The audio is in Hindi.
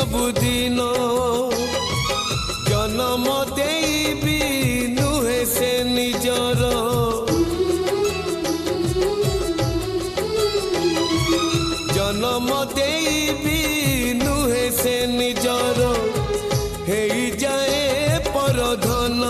सबुदिन जन्म देबी नुहे से निजर जन्म देबी नुहे से निजर हे जाए परधन